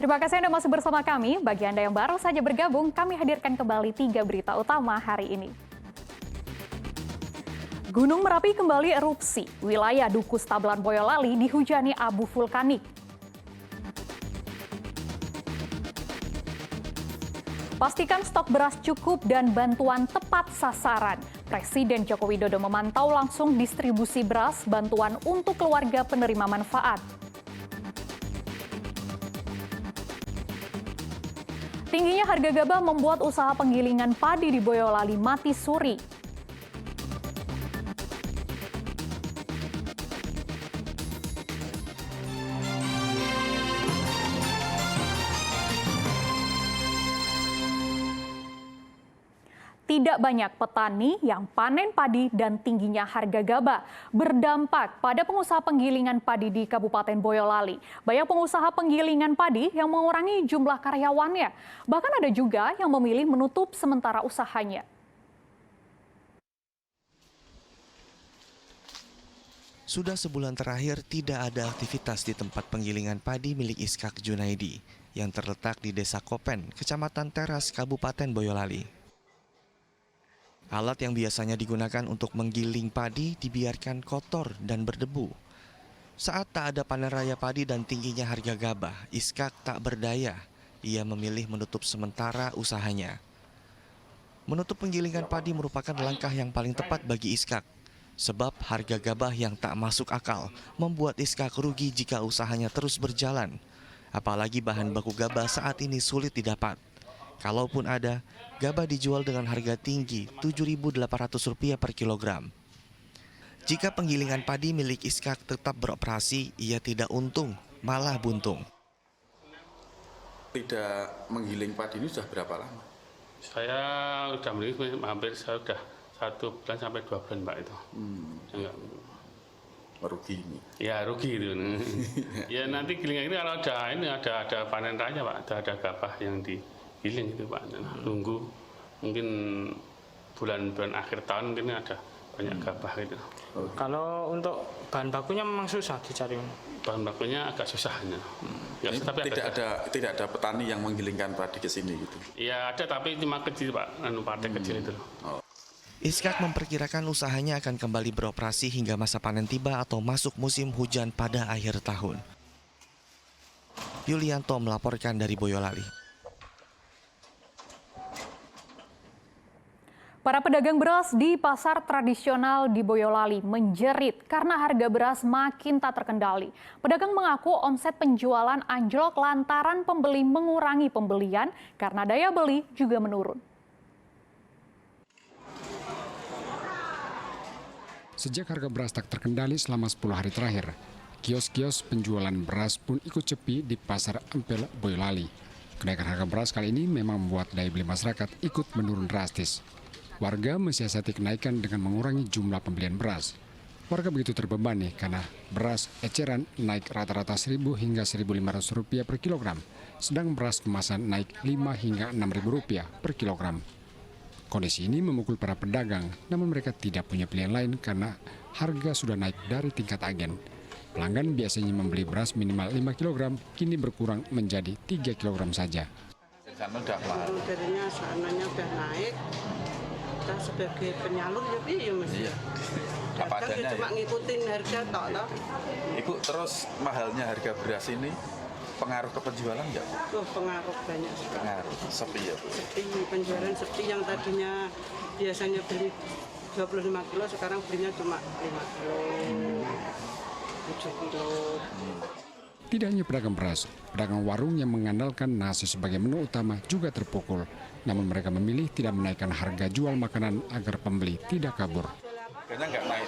Terima kasih Anda masih bersama kami. Bagi Anda yang baru saja bergabung, kami hadirkan kembali 3 berita utama hari ini. Gunung Merapi kembali erupsi. Wilayah Dukus Tabelan Boyolali dihujani abu vulkanik. Pastikan stok beras cukup dan bantuan tepat sasaran. Presiden Joko Widodo memantau langsung distribusi beras bantuan untuk keluarga penerima manfaat. Tingginya harga gabah membuat usaha penggilingan padi di Boyolali mati suri. Tidak banyak petani yang panen padi dan tingginya harga gabah berdampak pada pengusaha penggilingan padi di Kabupaten Boyolali. Banyak pengusaha penggilingan padi yang mengurangi jumlah karyawannya. Bahkan ada juga yang memilih menutup sementara usahanya. Sudah sebulan terakhir tidak ada aktivitas di tempat penggilingan padi milik Iskak Junaidi yang terletak di Desa Kopen, Kecamatan Teras, Kabupaten Boyolali. Alat yang biasanya digunakan untuk menggiling padi dibiarkan kotor dan berdebu. Saat tak ada panen raya padi dan tingginya harga gabah, Iskak tak berdaya. Ia memilih menutup sementara usahanya. Menutup penggilingan padi merupakan langkah yang paling tepat bagi Iskak. Sebab harga gabah yang tak masuk akal membuat Iskak rugi jika usahanya terus berjalan. Apalagi bahan baku gabah saat ini sulit didapat. Kalaupun ada, gabah dijual dengan harga tinggi Rp7.800 per kilogram. Jika penggilingan padi milik Iskak tetap beroperasi, ia tidak untung, malah buntung. Tidak menggiling padi ini sudah berapa lama? Saya sudah menggiling hampir sudah 1 bulan sampai 2 bulan Pak itu. Enggak. Merugi ini. Ya rugi itu. Ya nanti gilingan ini kalau ada panen raya Pak, ada gabah yang digiling itu Pak. Tunggu mungkin bulan-bulan akhir tahun mungkin ada banyak gabah gitu. Kalau untuk bahan bakunya memang susah dicari. Bahan bakunya agak susahnya. Ya, tapi tidak ada petani yang menggilingkan padi ke sini gitu. Ya ada tapi cuma kecil Pak, partai kecil itu. Iskak memperkirakan usahanya akan kembali beroperasi hingga masa panen tiba atau masuk musim hujan pada akhir tahun. Yulianto melaporkan dari Boyolali. Para pedagang beras di pasar tradisional di Boyolali menjerit karena harga beras makin tak terkendali. Pedagang mengaku omset penjualan anjlok lantaran pembeli mengurangi pembelian karena daya beli juga menurun. Sejak harga beras tak terkendali selama 10 hari terakhir, kios-kios penjualan beras pun ikut sepi di Pasar Empel, Boyolali. Kenaikan harga beras kali ini memang membuat daya beli masyarakat ikut menurun drastis. Warga mensiasati kenaikan dengan mengurangi jumlah pembelian beras. Warga begitu terbebani karena beras eceran naik rata-rata Rp1.000 hingga Rp1.500 per kilogram, sedang beras kemasan naik Rp5 hingga Rp6.000 per kilogram. Kondisi ini memukul para pedagang, namun mereka tidak punya pilihan lain karena harga sudah naik dari tingkat agen. Pelanggan biasanya membeli beras minimal 5 kg, kini berkurang menjadi 3 kg saja. Jadinya sananya udah naik, kita sebagai penyalur ya iya Mas. Iya. Apa adanya cuma ngikutin harga tok toh. Ibu, terus mahalnya harga beras ini pengaruh ke penjualan nggak? Oh, pengaruh banyak sekali. Pengaruh, sepi ya Bu? Sepi, penjualan sepi yang tadinya biasanya beli 25 kilo, sekarang belinya cuma 5 kilo, 7 kilo. Tidak hanya pedagang beras, pedagang warung yang mengandalkan nasi sebagai menu utama juga terpukul. Namun mereka memilih tidak menaikkan harga jual makanan agar pembeli tidak kabur. Kayaknya nggak naik.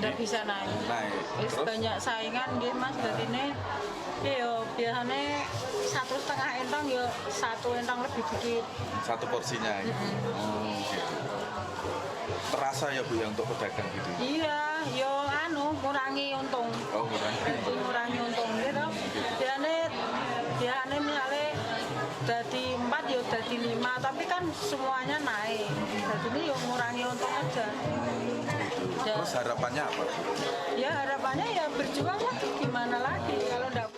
Nggak bisa naik. Terus? Banyak saingan gitu Mas, dari ini yo biasanya 1,5 entong yo 1 entong lebih dikit. Satu porsinya gitu. Gitu. Terasa ya Bu ya untuk pedagang gitu? Iya, yo kurangi untung. Oh, Kurangi untung gitu. Biasanya misalnya dari 4 yo dari 5, tapi kan semuanya naik. Jadi ini yo ngurangi untung aja. Terus harapannya apa? Ya harapannya ya berjuang lah, gimana lagi kalau enggak.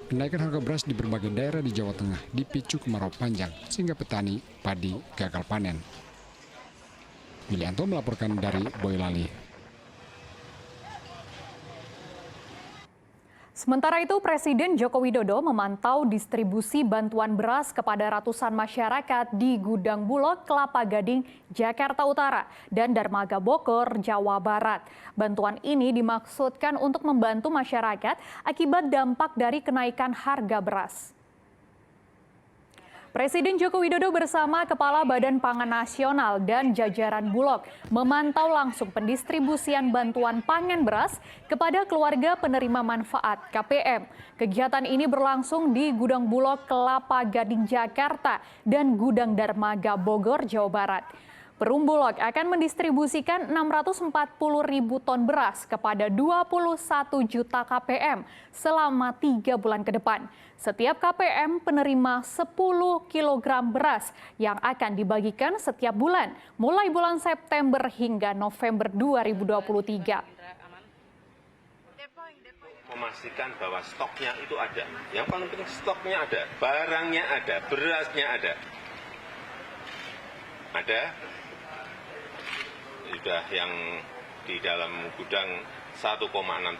Kenaikan harga beras di berbagai daerah di Jawa Tengah dipicu kemarau panjang sehingga petani padi gagal panen. Willianto melaporkan dari Boyolali. Sementara itu, Presiden Joko Widodo memantau distribusi bantuan beras kepada ratusan masyarakat di Gudang Bulog, Kelapa Gading, Jakarta Utara, dan Dermaga Bogor, Jawa Barat. Bantuan ini dimaksudkan untuk membantu masyarakat akibat dampak dari kenaikan harga beras. Presiden Joko Widodo bersama Kepala Badan Pangan Nasional dan jajaran Bulog memantau langsung pendistribusian bantuan pangan beras kepada keluarga penerima manfaat KPM. Kegiatan ini berlangsung di Gudang Bulog Kelapa Gading Jakarta dan Gudang Dermaga Bogor, Jawa Barat. Perum Bulog akan mendistribusikan 640.000 ton beras kepada 21 juta KPM selama 3 bulan ke depan. Setiap KPM penerima 10 kg beras yang akan dibagikan setiap bulan, mulai bulan September hingga November 2023. Memastikan bahwa stoknya itu ada. Yang paling penting stoknya ada, barangnya ada, berasnya ada. Ada. Sudah yang di dalam gudang 1,6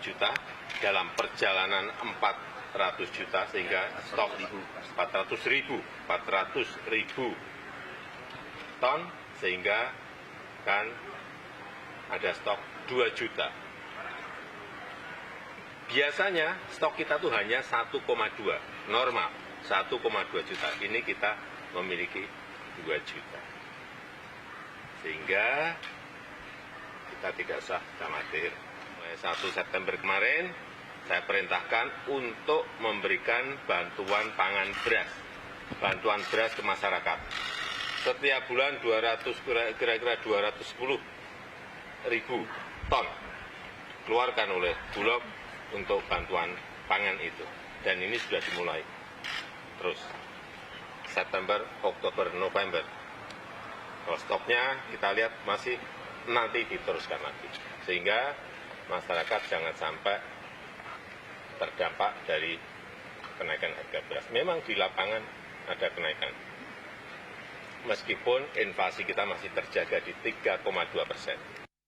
juta, dalam perjalanan 400 juta, sehingga stok 400.000 ton, sehingga kan ada stok 2 juta. Biasanya stok kita tuh hanya 1,2, normal 1,2 juta. Ini kita memiliki 2 juta. Sehingga kita tidak usah khawatir. Mulai 1 September kemarin, saya perintahkan untuk memberikan bantuan pangan beras. Bantuan beras ke masyarakat. Setiap bulan kira-kira 210.000 ton keluarkan oleh Bulog untuk bantuan pangan itu. Dan ini sudah dimulai. Terus September, Oktober, November. Kalau stoknya kita lihat masih nanti diteruskan lagi. Sehingga masyarakat jangan sampai terdampak dari kenaikan harga beras. Memang di lapangan ada kenaikan. Meskipun inflasi kita masih terjaga di 3,2%.